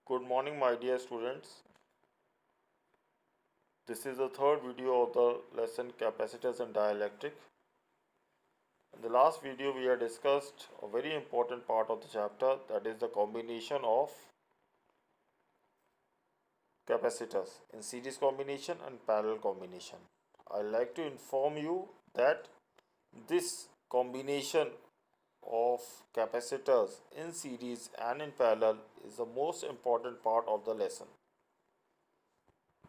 Good morning, my dear students. This is the third video of the lesson Capacitors and Dielectric. In the last video, we had discussed a very important part of the chapter, that is the combination of capacitors in series combination and parallel combination. I'd like to inform you that this combination of capacitors in series and in parallel is the most important part of the lesson.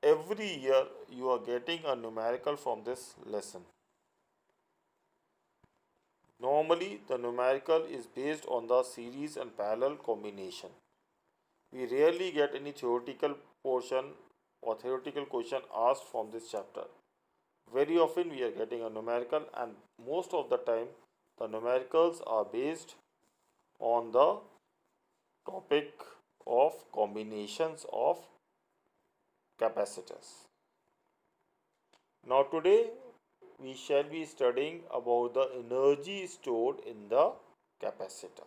Every year you are getting a numerical from this lesson. Normally the numerical is based on the series and parallel combination. We rarely get any theoretical portion or theoretical question asked from this chapter. Very often we are getting a numerical, and most of the time the numericals are based on the topic of combinations of capacitors. Now today we shall be studying about the energy stored in the capacitor.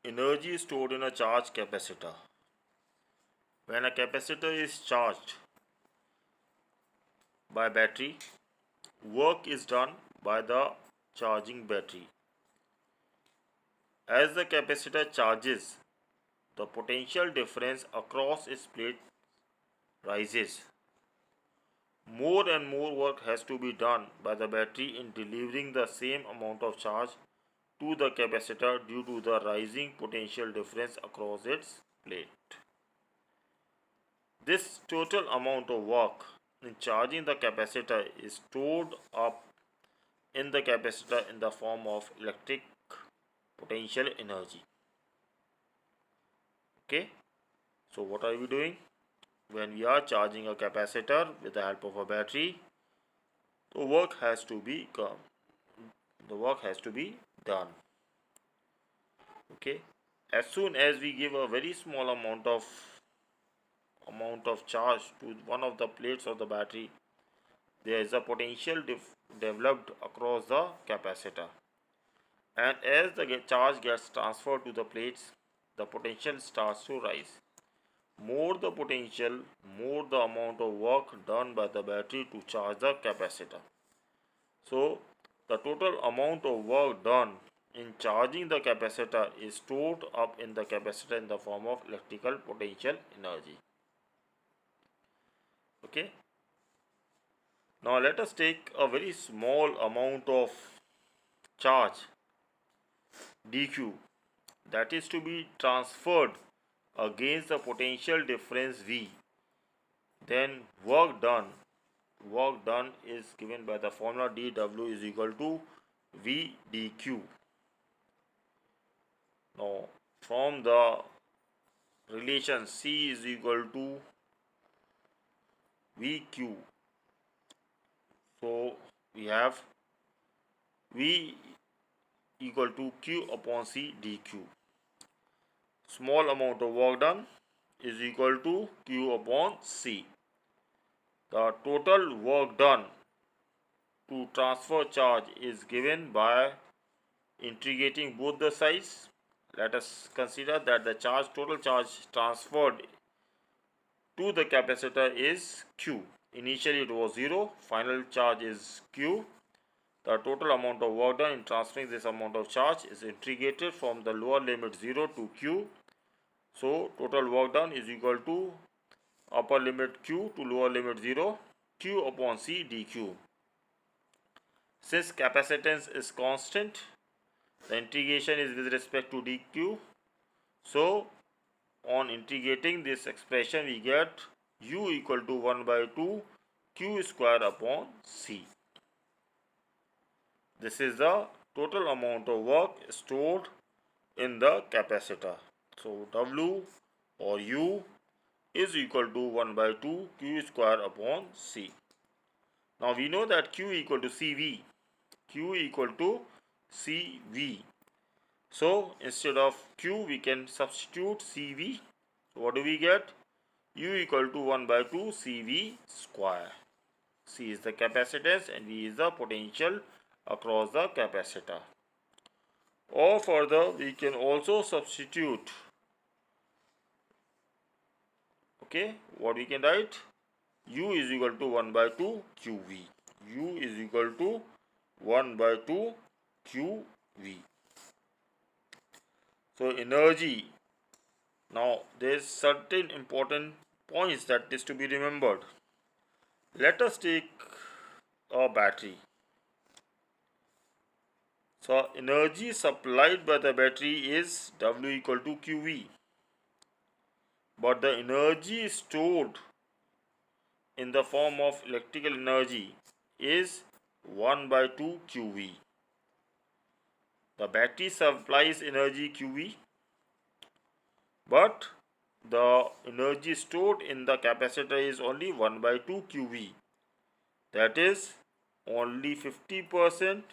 Energy stored in a charged capacitor. When a capacitor is charged by battery, work is done by the charging battery. As the capacitor charges, the potential difference across its plate rises. More and more work has to be done by the battery in delivering the same amount of charge to the capacitor due to the rising potential difference across its plate. This total amount of work in charging the capacitor is stored up in the capacitor in the form of electric potential energy. Okay, so what are we doing? When we are charging a capacitor with the help of a battery, the work has to be done. Okay, as soon as we give a very small amount of charge to one of the plates of the battery, there is a potential developed across the capacitor, and as the charge gets transferred to the plates, the potential starts to rise. More the potential, more the amount of work done by the battery to charge the capacitor. So the total amount of work done in charging the capacitor is stored up in the capacitor in the form of electrical potential energy. Okay. Now let us take a very small amount of charge dq, that is to be transferred against the potential difference V. Then work done is given by the formula dW is equal to V dq. Now from the relation C is equal to VQ, so we have V equal to Q upon C dQ. Small amount of work done is equal to Q upon C. The total work done to transfer charge is given by integrating both the sides. Let us consider that the total charge transferred to the capacitor is Q. Initially it was 0, final charge is Q. The total amount of work done in transferring this amount of charge is integrated from the lower limit 0 to Q. So total work done is equal to upper limit Q to lower limit 0, Q upon C dQ. Since capacitance is constant, the integration is with respect to dQ. So on integrating this expression, we get U equal to 1 by 2 Q square upon C. This is the total amount of work stored in the capacitor. So W or U is equal to 1 by 2 Q square upon C. Now we know that Q equal to CV. Q equal to CV. So instead of Q we can substitute CV. So what do we get? U equal to 1 by 2 CV square. C is the capacitance and V is the potential across the capacitor. Or further, we can also substitute. Okay, what we can write? U is equal to 1 by 2 QV. U is equal to 1 by 2 QV. So energy. Now there is certain important points that is to be remembered. Let us take a battery. So energy supplied by the battery is W equal to QV. But the energy stored in the form of electrical energy is 1 by 2 QV. The battery supplies energy QV, but the energy stored in the capacitor is only 1 by 2 QV. That is, only 50%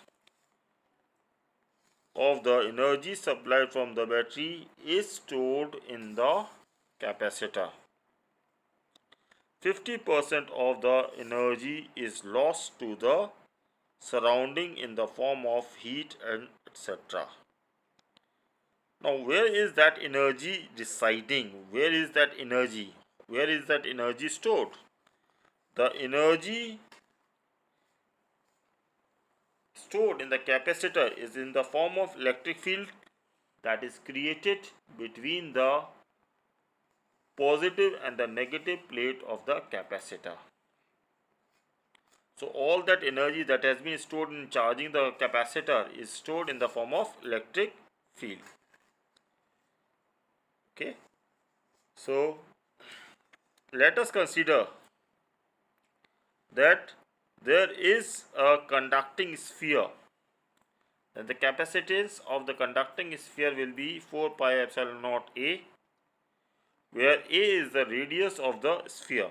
of the energy supplied from the battery is stored in the capacitor. 50% of the energy is lost to the surrounding in the form of heat and etc. Now, where is that energy residing? Where is that energy? Where is that energy stored? The energy stored in the capacitor is in the form of electric field that is created between the positive and the negative plate of the capacitor. So all that energy that has been stored in charging the capacitor is stored in the form of electric field. Okay. So let us consider that there is a conducting sphere, and the capacitance of the conducting sphere will be 4 pi epsilon naught A, where A is the radius of the sphere.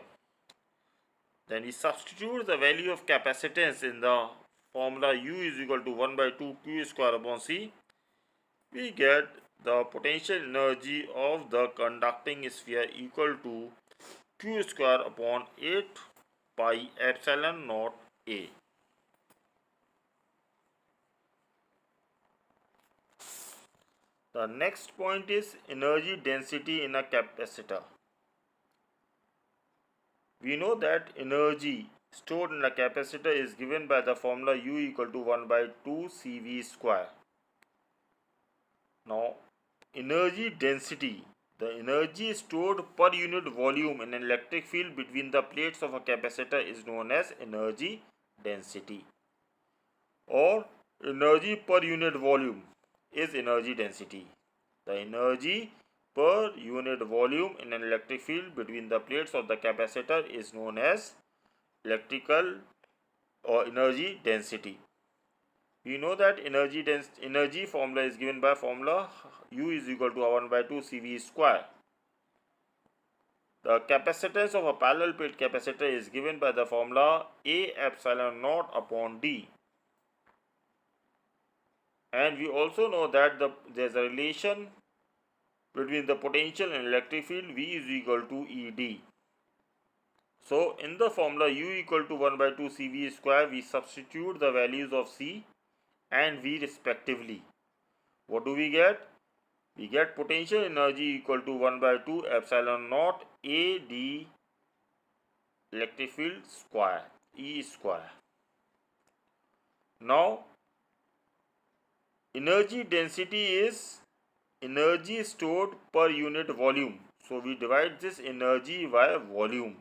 Then we substitute the value of capacitance in the formula U is equal to 1 by 2 Q square upon C. We get the potential energy of the conducting sphere equal to Q square upon 8 pi epsilon naught A. The next point is energy density in a capacitor. We know that energy stored in a capacitor is given by the formula U equal to 1 by 2 CV square. Now, energy density, the energy stored per unit volume in an electric field between the plates of a capacitor is known as energy density, or energy per unit volume is energy density. The energy per unit volume in an electric field between the plates of the capacitor is known as electrical or energy density. We know that energy formula is given by formula U is equal to 1 by 2 CV square. The capacitance of a parallel plate capacitor is given by the formula A epsilon naught upon D. And we also know that there is a relation between the potential and electric field V is equal to ED. So, in the formula U equal to 1 by 2 CV square, we substitute the values of C and V respectively. What do we get? We get potential energy equal to 1 by 2 epsilon naught AD electric field square, E square. Now, energy density is energy stored per unit volume. So, we divide this energy by volume.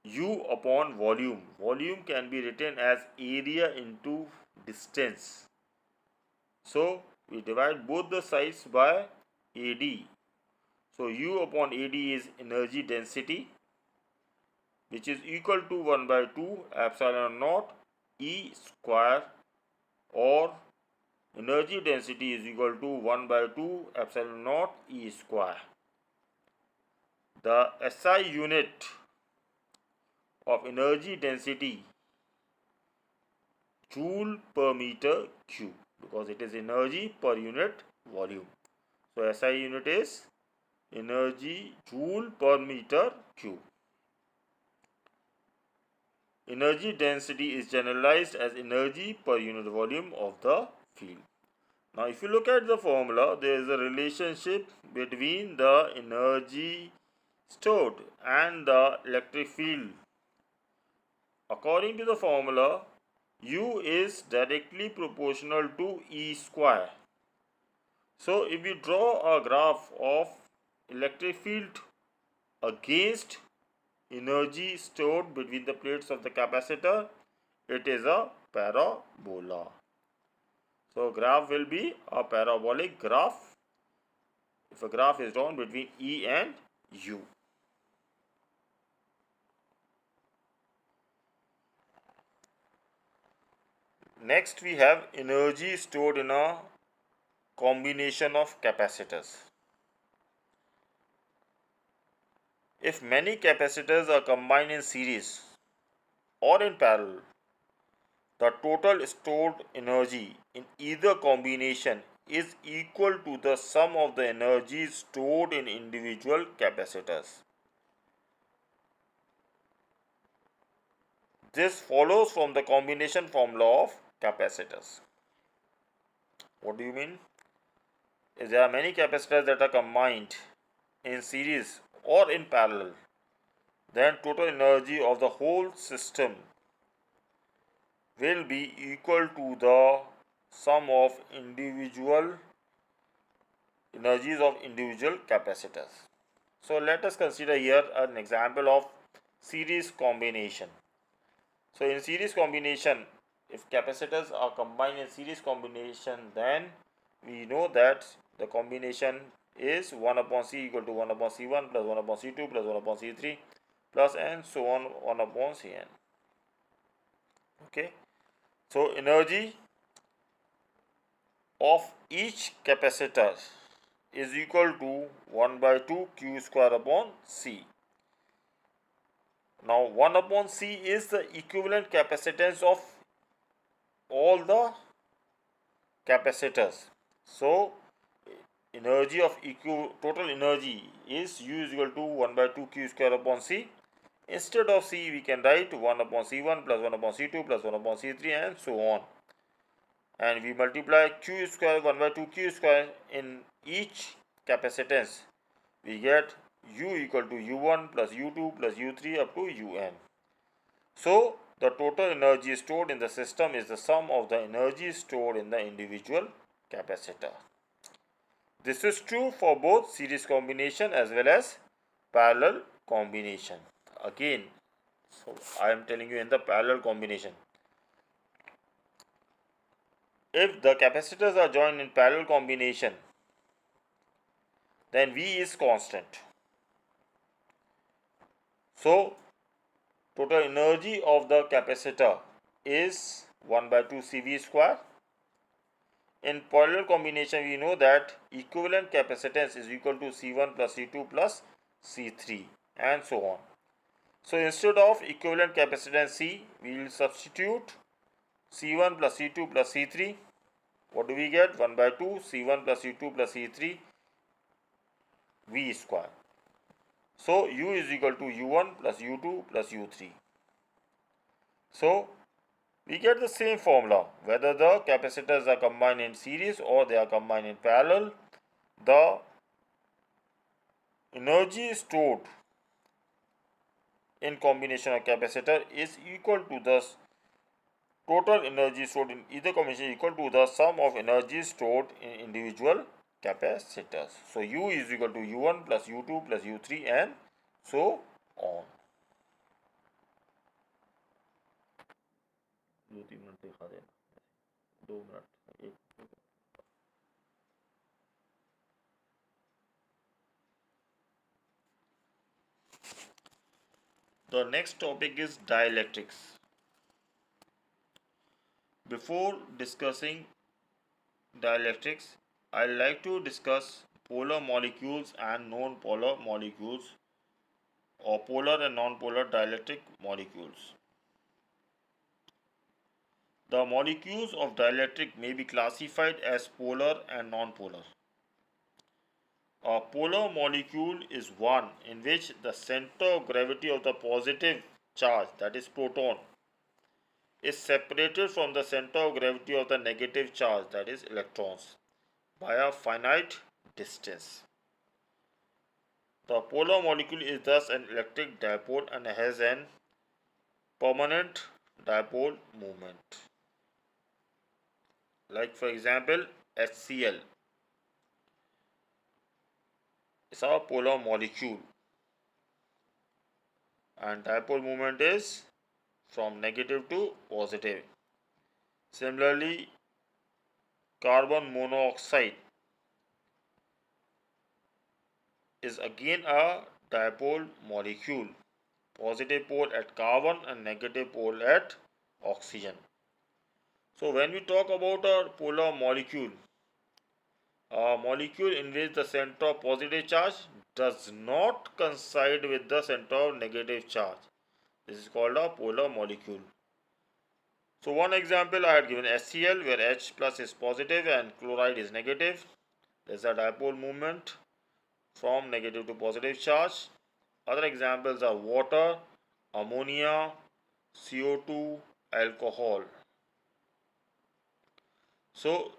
U upon volume. Volume can be written as area into distance. So, we divide both the sides by AD. So, U upon AD is energy density, which is equal to 1 by 2 epsilon naught E square, or energy density is equal to 1 by 2 epsilon naught E square. The SI unit of energy density, joule per meter cube, because it is energy per unit volume. So, SI unit is energy joule per meter cube. Energy density is generalized as energy per unit volume of the field. Now if you look at the formula, there is a relationship between the energy stored and the electric field. According to the formula, U is directly proportional to E square. So if we draw a graph of electric field against energy stored between the plates of the capacitor, it is a parabola. So graph will be a parabolic graph if a graph is drawn between E and U. Next we have energy stored in a combination of capacitors. If many capacitors are combined in series or in parallel, the total stored energy in either combination is equal to the sum of the energy stored in individual capacitors. This follows from the combination formula of capacitors. What do you mean? If there are many capacitors that are combined in series or in parallel, then total energy of the whole system will be equal to the sum of individual energies of individual capacitors. So let us consider here an example of series combination. So in series combination, if capacitors are combined in series combination, then we know that the combination is 1 upon C equal to 1 upon C1 plus 1 upon C2 plus 1 upon C3 plus and so on 1 upon Cn. Okay. So energy of each capacitor is equal to 1 by 2 Q square upon C. Now 1 upon C is the equivalent capacitance of all the capacitors. So energy of total energy is U is equal to 1 by 2 Q square upon C. Instead of C, we can write 1 upon C1 plus 1 upon C2 plus 1 upon C3 and so on. And we multiply Q square 1 by 2 Q square in each capacitance. We get U equal to U1 plus U2 plus U3 up to Un. So the total energy stored in the system is the sum of the energy stored in the individual capacitor. This is true for both series combination as well as parallel combination. Again, so I am telling you in the parallel combination. If the capacitors are joined in parallel combination, then V is constant. So total energy of the capacitor is 1 by 2 CV square. In parallel combination, we know that equivalent capacitance is equal to C1 plus C2 plus C3 and so on. So instead of equivalent capacitance C, we will substitute C1 plus C2 plus C3. What do we get? 1 by 2 C1 plus C2 plus C3 V square. So U is equal to U1 plus U2 plus U3. So we get the same formula whether the capacitors are combined in series or they are combined in parallel. The energy stored in combination of capacitor is equal to the total energy stored in either combination equal to the sum of energy stored in individual capacitors. So U is equal to U1 plus U2 plus U3 and so on. The next topic is dielectrics. Before discussing dielectrics, I like to discuss polar molecules and non-polar molecules, or polar and non-polar dielectric molecules. The molecules of dielectric may be classified as polar and non-polar. A polar molecule is one in which the center of gravity of the positive charge, that is proton, is separated from the center of gravity of the negative charge, that is electrons. by a finite distance. The polar molecule is thus an electric dipole and has an permanent dipole moment. Like for example, HCl is our polar molecule and dipole moment is from negative to positive. Similarly, carbon monoxide is again a dipole molecule, positive pole at carbon and negative pole at oxygen. So when we talk about a polar molecule in which the center of positive charge does not coincide with the center of negative charge, this is called a polar molecule. So one example I had given HCl, where H plus is positive and chloride is negative. There is a dipole moment from negative to positive charge. Other examples are water, ammonia, CO2, alcohol. So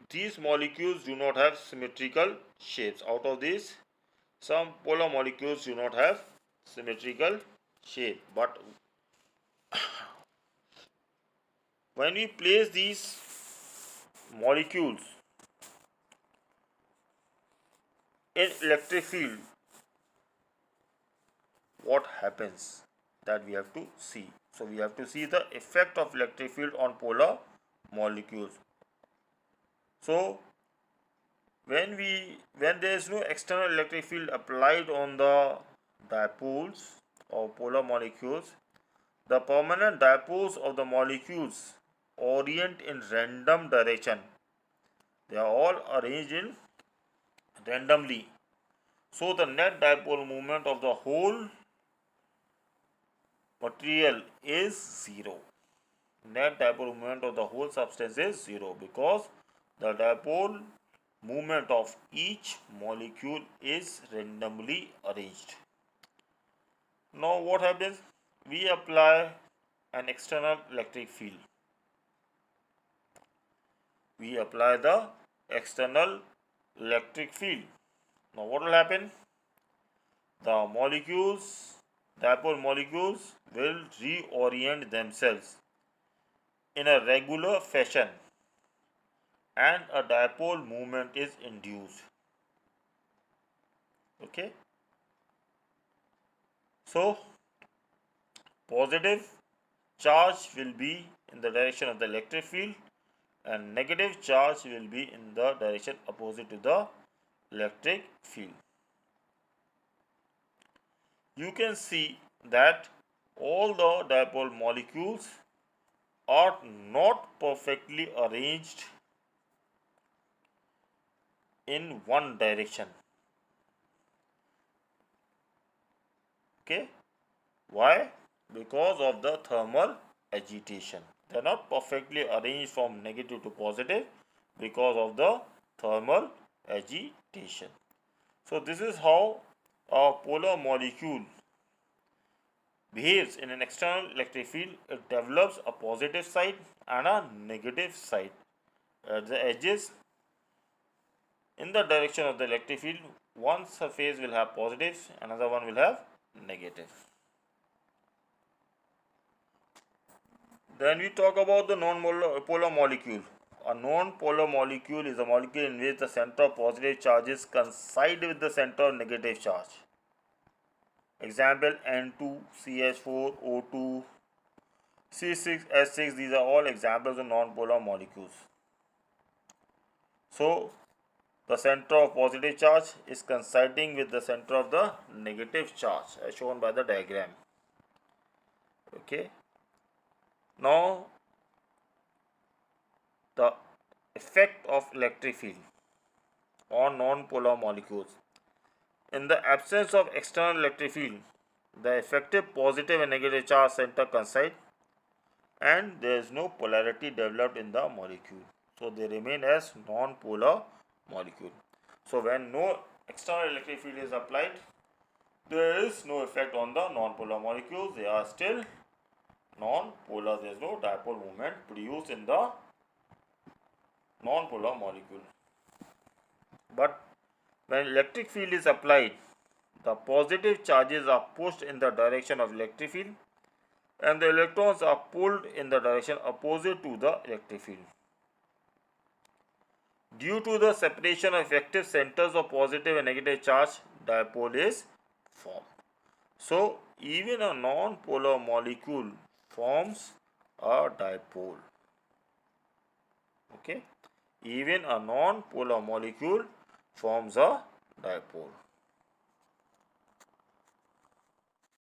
these molecules do not have symmetrical shapes. Out of these, some polar molecules do not have symmetrical shape, but when we place these molecules in electric field, what happens, that we have to see. So we have to see the effect of electric field on polar molecules. So when there is no external electric field applied on the dipoles or polar molecules, the permanent dipoles of the molecules orient in random direction. They are all arranged in randomly. So the net dipole moment of the whole material is 0. Net dipole moment of the whole substance is 0 because the dipole moment of each molecule is randomly arranged. Now what happens? We apply an external electric field. We apply the external electric field. Now what will happen? The dipole molecules will reorient themselves in a regular fashion and a dipole moment is induced. Okay. So positive charge will be in the direction of the electric field and negative charge will be in the direction opposite to the electric field. You can see that all the dipole molecules are not perfectly arranged in one direction. Okay, why? Because of the thermal agitation. They are not perfectly arranged from negative to positive because of the thermal agitation. So this is how a polar molecule behaves in an external electric field. It develops a positive side and a negative side. At the edges, in the direction of the electric field, one surface will have positives, another one will have negative. Then we talk about the non-polar molecule. A non-polar molecule is a molecule in which the center of positive charges coincide with the center of negative charge. Example N2, CH4, O2, C6H6, these are all examples of non-polar molecules. So the center of positive charge is coinciding with the center of the negative charge as shown by the diagram. Okay. Now the effect of electric field on non-polar molecules. In the absence of external electric field, the effective positive and negative charge center coincide and there is no polarity developed in the molecule. So they remain as non-polar molecule. So when no external electric field is applied, there is no effect on the non-polar molecules. They are still non-polar. There is no dipole moment produced in the non-polar molecule. But when electric field is applied, the positive charges are pushed in the direction of electric field and the electrons are pulled in the direction opposite to the electric field. Due to the separation of effective centers of positive and negative charge, dipole is formed. So, even a non-polar molecule forms a dipole. Okay, even a non-polar molecule forms a dipole.